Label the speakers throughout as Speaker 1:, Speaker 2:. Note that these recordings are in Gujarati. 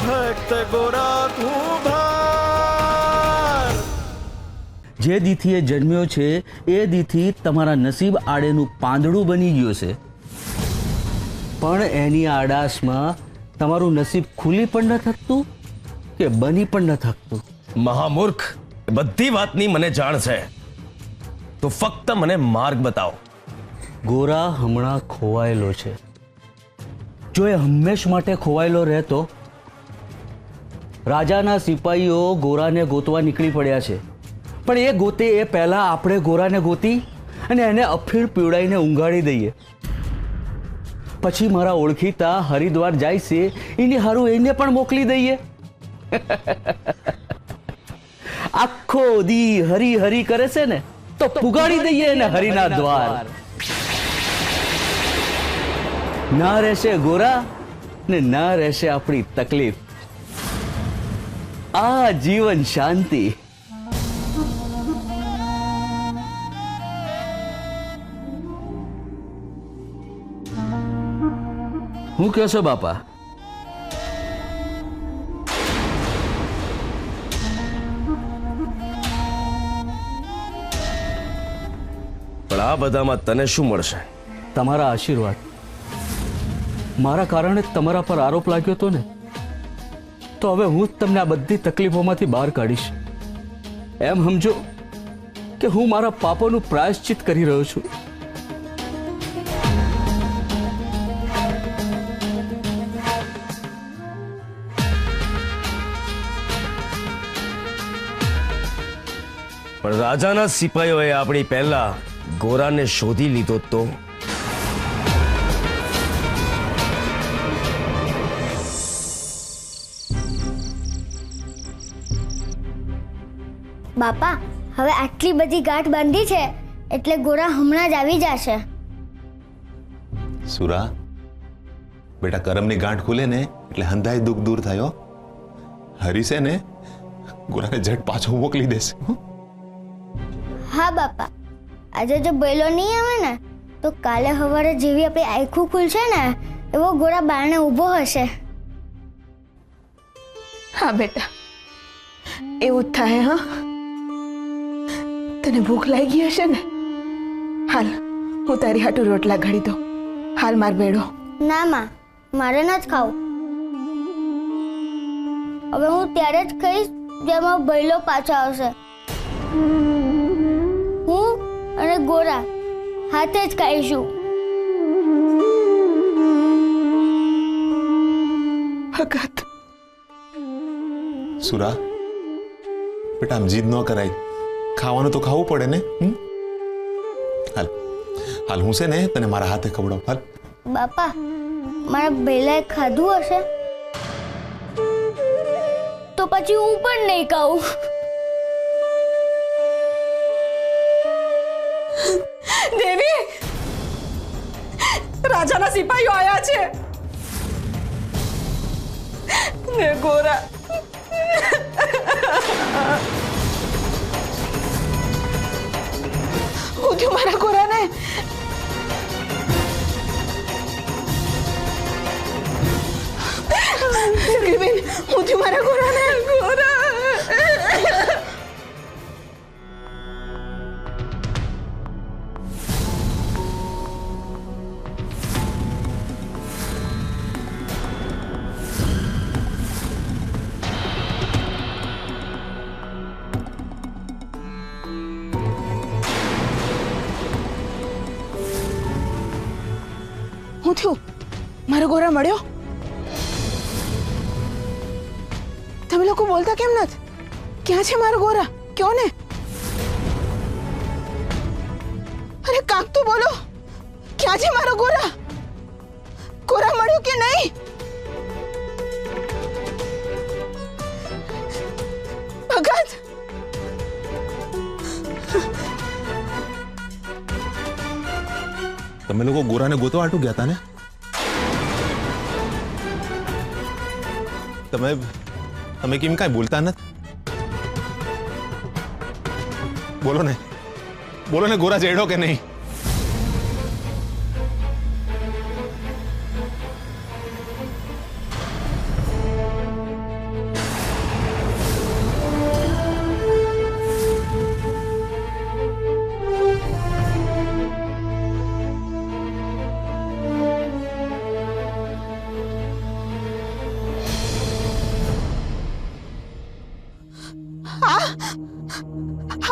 Speaker 1: ભક્ત ગોરા કુંભાર।
Speaker 2: જે દીથી એ જન્મ્યો છે એ દીથી તમારા નસીબ આડેનું પાંદડું બની ગયું છે, પણ એની આડાશમાં તમારું નસીબ ખુલી પણ ન થકતું કે બની પણ ન થકતું।
Speaker 1: મહામૂર્ખ, બધી વાતની મને જાણ છે, તો ફક્ત મને માર્ગ બતાવો।
Speaker 2: ગોરા હમણાં ખોવાયેલો છે। જો એ હંમેશ માટે ખોવાયેલો રહેતો, રાજાના સિપાહીઓ ગોરાને ગોતવા નીકળી પડ્યા છે, પણ એ ગોતે એ પહેલા આપણે ગોરાને ગોતી અને એને અફીણ પીવડાવીને ઊંઘાડી દઈએ। પછી મારા ઓળખીતા હરિદ્વાર જાય છે એની હારું એને પણ મોકલી દઈએ। આખો દી હરી હરી કરે છે ને, તો પુગાડી દઈએ એને હરિના દ્વાર। ના રહેશે ગોરા ને ના રહેશે આપણી તકલીફ, આ જીવન શાંતિ। હું કહો છો બાપા?
Speaker 1: પણ આ બધામાં તને શું મળશે?
Speaker 2: તમારા આશીર્વાદ। મારા કારણે તમારા પર આરોપ લાગ્યો હતો ને, તો હવે હું જ તમને આ બધી તકલીફોમાંથી બહાર કાઢીશ। એમ સમજો કે હું મારા પાપોનું પ્રાયશ્ચિત કરી રહ્યો છું।
Speaker 1: પણ રાજાના સિપાહીઓએ આપણી પહેલા ગોરાને શોધી લીધો તો?
Speaker 3: બાપા, હવે આટલી બધી ગાંઠ બાંધી છે એટલે ગોરા હમણાં જ આવી જશે।
Speaker 4: સુરા બેટા, કરમની ગાંઠ ખુલે ને એટલે હંધાય દુઃખ દૂર થયો। હરી છે ને ગોરાને ઝટ પાછો મોકલી દેશે।
Speaker 3: હા બાપા, આજે જો બૈલો નહીં આવે ને તો કાલે સવારે જેવી આપણી આંખું ખુલશે ને એવો ગોરા બારણે ઊભો હશે।
Speaker 5: હા બેટા, એવું જ થાય। હા, તને ભૂખ લાગી હશે ને? હાલ હું તારી હાટુ રોટલા ઘડી દઉં। હાલ માર બેડો।
Speaker 3: ના માં, મારે ન જ ખાવું। હવે હું ત્યારે જ ખાઈશ જેમાં બૈલો પાછો આવશે। હું અને ગોરા હાથે જ ખાઈશું।
Speaker 5: ભગત,
Speaker 4: સુરા બેટા, આમ જીદ ન કરાય, ખાવાનું તો ખાવું પડે ને। હાલ હાલ, હું છે ને તને મારા હાથે ખવડાવું। હાલ
Speaker 3: બાપા, મારા બૈલાએ ખાધું હશે તો પછી હું પણ નહીં ખાઉં।
Speaker 5: દેવી, રાજાના સિપાહીઓ આયા છે ને ગોરા હું થયું મારા ગોરાને? સગીરબેન, હું થયું મારા ગોરાને? ગોરા હું થયું? મારો ગોરા મળ્યો? તમે લોકો બોલતા કેમ નથી? ક્યાં છે મારો ગોરા? ક્યો ને? અરે કાક તો બોલો, ક્યાં છે મારો ગોરા? ગોરા મળ્યો કે નહીં? ભગત,
Speaker 4: તમે લોકો ગોરાને ગોતવા આટું ગયા હતા ને? તમે કેમ કાંઈ બોલતા નથી? બોલો ને, બોલો ને, ગોરા જેડો કે નહીં?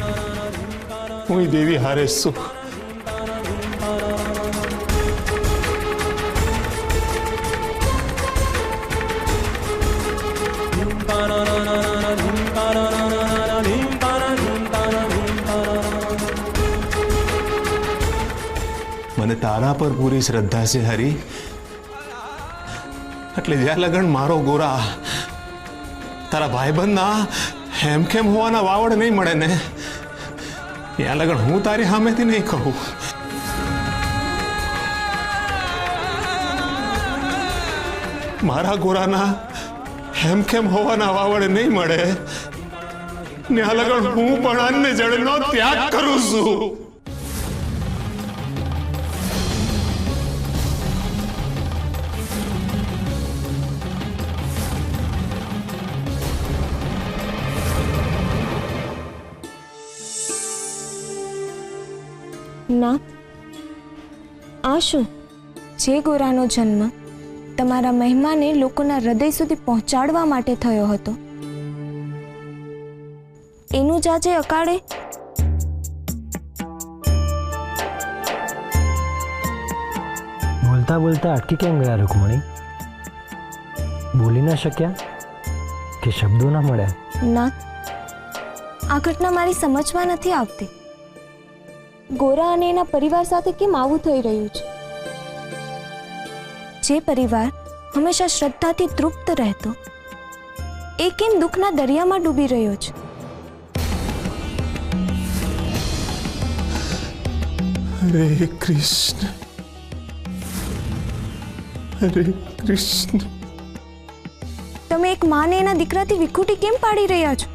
Speaker 6: નો
Speaker 4: હું દેવી હારે છું. મને તારા પર પૂરી શ્રદ્ધા છે હરી, એટલે જ્યાં લગન મારો ગોરા તારા ભાઈબંધના હેમખેમ હોવાના વાવડ નહીં મળે ને, ત્યાં લગન હું તારી સામેથી નહીં કહું. મારા ગોરાના હેમખેમ હોવાના વાવડ નહીં મળે, ત્યાં લગન હું પણ અન્ય જળનો ત્યાગ કરું છું.
Speaker 6: ના, આ શું? જે ગોરાનો જન્મ તમારા મહેમાને લોકોના હૃદય સુધી પહોંચાડવા માટે થયો હતો, એનું જ આજે અકાળે?
Speaker 7: બોલતા બોલતા અટકી કેમ ગયા રૂકમણી? બોલી ના શક્યા કે શબ્દો ના મળ્યા?
Speaker 6: ના, આ ઘટના મારી સમજમાં નથી આવતી. ગોરા અને એના પરિવાર સાથે કેમ આવું થઈ રહ્યું છે? જે પરિવાર હંમેશા શ્રદ્ધાથી તૃપ્ત રહેતો, એ કેમ દુઃખના દરિયામાં ડૂબી રહ્યો છે?
Speaker 4: હરે કૃષ્ણ, હરે કૃષ્ણ.
Speaker 6: તમે એક માને એના દીકરાથી વિખૂટી કેમ પાડી રહ્યા છો?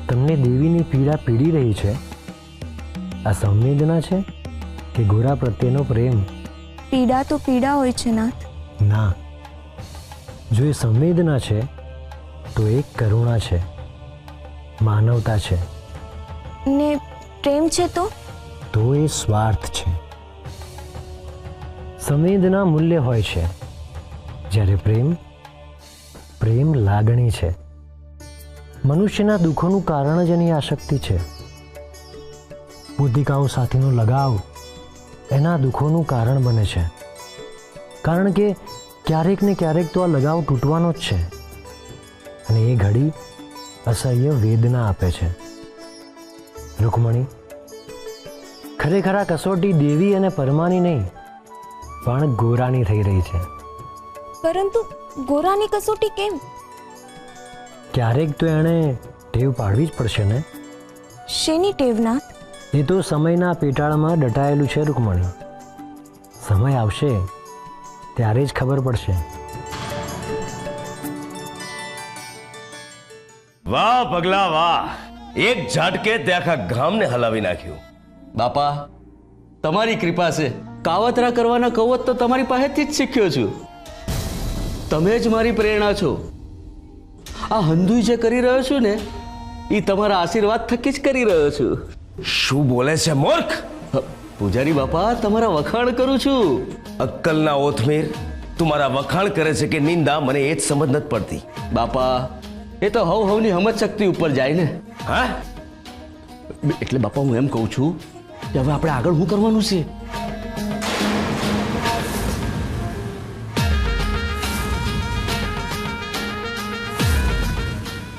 Speaker 7: તમને દેવીની પીડા પીડી રહી છે? આ સંવેદના છે કે ગોરા પ્રત્યેનો પ્રેમ?
Speaker 6: પીડા તો પીડા હોય છે નાથ.
Speaker 7: ના, જો એ સંવેદના છે તો એક કરુણા છે, માનવતા છે.
Speaker 6: ને પ્રેમ છે તો
Speaker 7: એ સ્વાર્થ છે. સંવેદના મૂલ્ય હોય છે, જ્યારે પ્રેમ લાગણી છે. મનુષ્યના દુઃખોનું કારણ જ એની આસક્તિ છે. બુદ્ધિકાઓ સાથેનો લગાવ એના દુઃખોનું કારણ બને છે, કારણ કે ક્યારેક ને ક્યારેક તો આ લગાવ તૂટવાનો જ છે, અને એ ઘડી અસહ્ય વેદના આપે છે. રૂકમણી, ખરેખર આ કસોટી દેવી અને પરમાની નહીં, પણ ગોરાની થઈ રહી છે.
Speaker 6: પરંતુ ગોરાની કસોટી કેમ?
Speaker 7: ક્યારેક તો એણે ટેવ પાડવી જ પડશે ને.
Speaker 6: શેની ટેવ નાથ?
Speaker 7: એ તો સમયના પેટાળમાં દટાયેલું છે રૂકમણી. સમય આવશે ત્યારે જ ખબર પડશે.
Speaker 1: વાહ પગલા વાહ, એક ઝાટકે તે આખા ગામને હલાવી નાખ્યું.
Speaker 2: બાપા, તમારી કૃપા છે. કાવતરા કરવાના કવત તો તમારી પાસેથી જ શીખ્યો છું. તમે જ મારી પ્રેરણા છો. આ હંધુય જે કરી રહ્યો છું ને, એ તમારા આશીર્વાદ થકી જ કરી રહ્યો છું.
Speaker 1: શું બોલે છે મૂર્ખ?
Speaker 2: પૂજારી બાપા, તમારા વખાણ કરું છું.
Speaker 1: અક્કલના ઓથમીર, તું મારા વખાણ કરે છે કે નિંદા, મને એ જ સમજ નથી પડતી.
Speaker 2: બાપા, એ તો હવની સમજ શક્તિ ઉપર જાય ને.
Speaker 1: હા,
Speaker 2: એટલે બાપા હું એમ કહું છું કે હવે આપણે આગળ શું કરવાનું છે?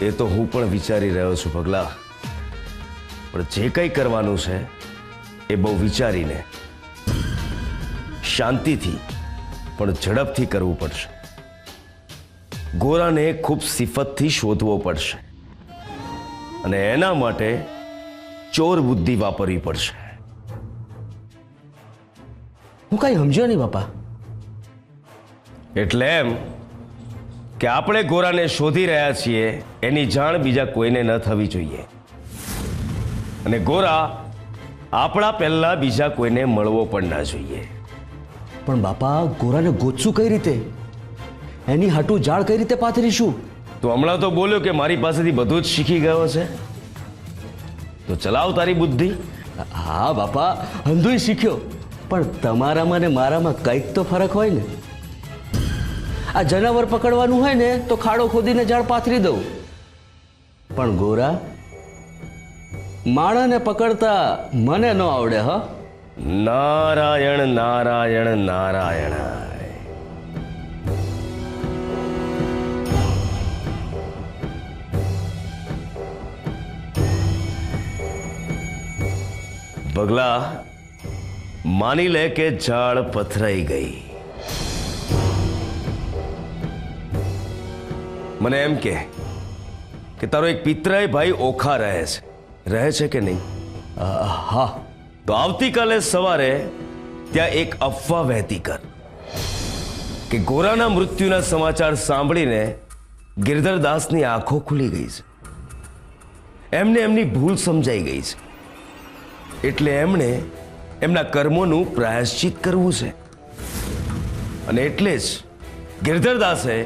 Speaker 1: એ તો હું પણ વિચારી રહ્યો છું પગલા, પણ જે કંઈ કરવાનું છે એ બહુ વિચારીને, શાંતિથી પણ ઝડપથી કરવું પડશે. ગોરાને ખૂબ સિફતથી શોધવો પડશે, અને એના માટે ચોર બુદ્ધિ વાપરવી પડશે.
Speaker 2: હું કઈ સમજ્યો નહીં બાપા.
Speaker 1: એટલે એમ કે આપણે ગોરાને શોધી રહ્યા છીએ એની જાણ બીજા કોઈને ન થવી જોઈએ, અને ગોરા આપણા પહેલા બીજા કોઈને મળવો પણ ના જોઈએ.
Speaker 2: પણ બાપા, ગોરાને ગોતશું કઈ રીતે? એની હાટું જાળ કઈ રીતે પાથરીશું?
Speaker 1: તું હમણાં તો બોલ્યો કે મારી પાસેથી બધું જ શીખી ગયો છે, તો ચલાવ તારી બુદ્ધિ.
Speaker 2: હા બાપા, હંધુય શીખ્યો, પણ તમારામાં ને મારામાં કંઈક તો ફરક હોય ને. આ જનાવર પકડવાનું હોય ને તો ખાડો ખોદીને જાળ પાથરી દઉં, પણ ગોરા, માણાને પકડતા મને ન આવડે હ.
Speaker 1: નારાયણ નારાયણ નારાયણ. બગલા, માની લે કે ઝાડ પથરાઈ ગઈ. મને એમ કે તારો એક પિતરાઈ ભાઈ ઓખા રહે છે કે નહીં?
Speaker 2: હા.
Speaker 1: તો આવતીકાલે સવારે ત્યાં એક અફવા વહેતી કર કે ગોરાના મૃત્યુના સમાચાર સાંભળીને ગિરધરદાસની આંખો ખુલી ગઈ છે. એમને એમની ભૂલ સમજાઈ ગઈ છે, એટલે એમણે એમના કર્મોનું પ્રાયશ્ચિત કરવું છે. અને એટલે જ ગિરધરદાસે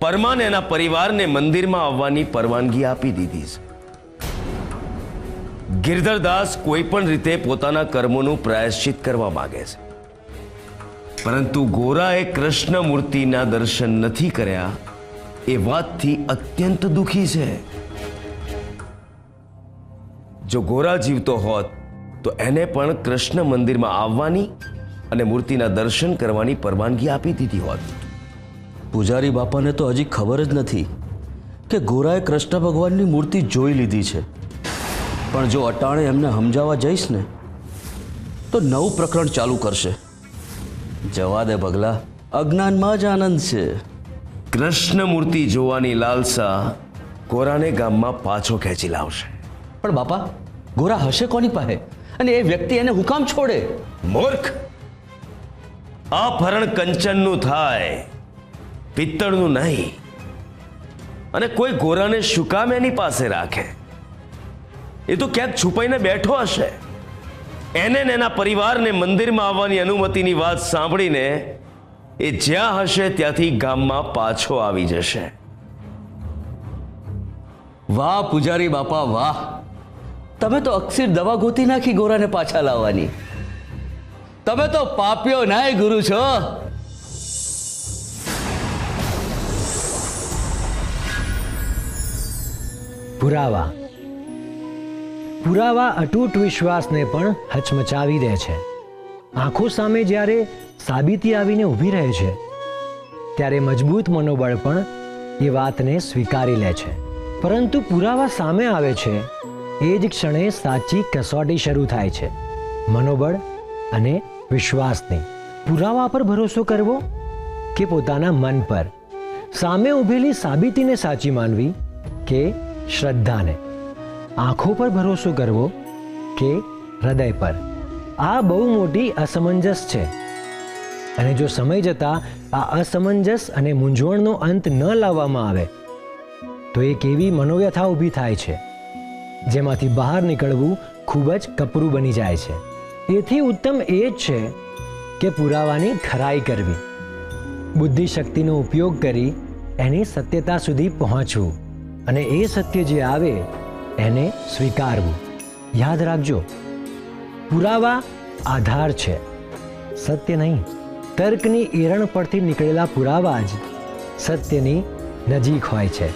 Speaker 1: પરમાને એના પરિવારને મંદિરમાં આવવાની પરવાનગી આપી દીધી છે. ગિરધરદાસ કોઈ પણ રીતે પોતાના કર્મોનું પ્રાયશ્ચિત કરવા માંગે છે, પરંતુ ગોરાએ કૃષ્ણ મૂર્તિના દર્શન નથી કર્યા એ વાતથી અત્યંત દુઃખી છે. જો ગોરા જીવતો હોત તો એને પણ કૃષ્ણ મંદિરમાં આવવાની અને મૂર્તિના દર્શન કરવાની પરવાનગી આપી દીધી હોત.
Speaker 2: પૂજારી બાપાને તો હજી ખબર જ નથી કે ગોરાએ કૃષ્ણ ભગવાનની મૂર્તિ જોઈ લીધી છે. પણ જો અટાણે એમને સમજાવવા જઈશ ને તો નવું પ્રકરણ ચાલુ કરશે. જવા દે બગલા, અજ્ઞાનમાં જ આનંદ છે.
Speaker 1: કૃષ્ણ મૂર્તિ જોવાની લાલસા ગોરાને ગામમાં પાછો ખેંચી લાવશે.
Speaker 2: પણ બાપા, ગોરા હશે કોની પાસે? અને એ વ્યક્તિ એને હુકામ છોડે?
Speaker 1: મૂર્ખ! આ ભરણ કંચનનું થાય, પિત્તળનું નહીં. અને કોઈ ગોરાને શું કામ એની પાસે રાખે? એ તો ક્યાંક છુપાઈને બેઠો હશે. એને ને એના પરિવારને મંદિરમાં આવવાની અનુમતિની વાત સાંભળીને એ જ્યાં હશે ત્યાંથી ગામમાં પાછો આવી જશે.
Speaker 2: વાહ પૂજારી બાપા વાહ! તમે તો અક્ષર દવા ગોતી નાખી ગોરાને પાછા લાવવાની. તમે તો પાપ્યો નાય ગુરુ છો.
Speaker 7: પુરાવા પુરાવા અતૂટ વિશ્વાસને પણ હચમચાવી દે છે. આંખો સામે જ્યારે સાબિતી આવીને ઊભી રહે છે ત્યારે મજબૂત મનોબળ પણ એ વાતને સ્વીકારી લે છે. પરંતુ પુરાવા સામે આવે છે એ જ ક્ષણે સાચી કસોટી શરૂ થાય છે, મનોબળ અને વિશ્વાસની. પુરાવા પર ભરોસો કરવો કે પોતાના મન પર? સામે ઊભેલી સાબિતીને સાચી માનવી કે શ્રદ્ધાને? આંખો પર ભરોસો કરવો કે હૃદય પર? આ બહુ મોટી અસમંજસ છે. અને જો સમય જતાં આ અસમંજસ અને મૂંઝવણનો અંત ન લાવવામાં આવે તો એક એવી મનોવ્યથા ઊભી થાય છે જેમાંથી બહાર નીકળવું ખૂબ જ કપરું બની જાય છે. એથી ઉત્તમ એ જ છે કે પુરાવાની ખરાઈ કરવી, બુદ્ધિ શક્તિનો ઉપયોગ કરી એની સત્યતા સુધી પહોંચવું અને એ સત્ય જે આવે એને સ્વીકારવું. યાદ રાખજો, પુરાવા આધાર છે, સત્ય નહીં. તર્કની એરણ પરથી નીકળેલા પુરાવા જ સત્યની નજીક હોય છે.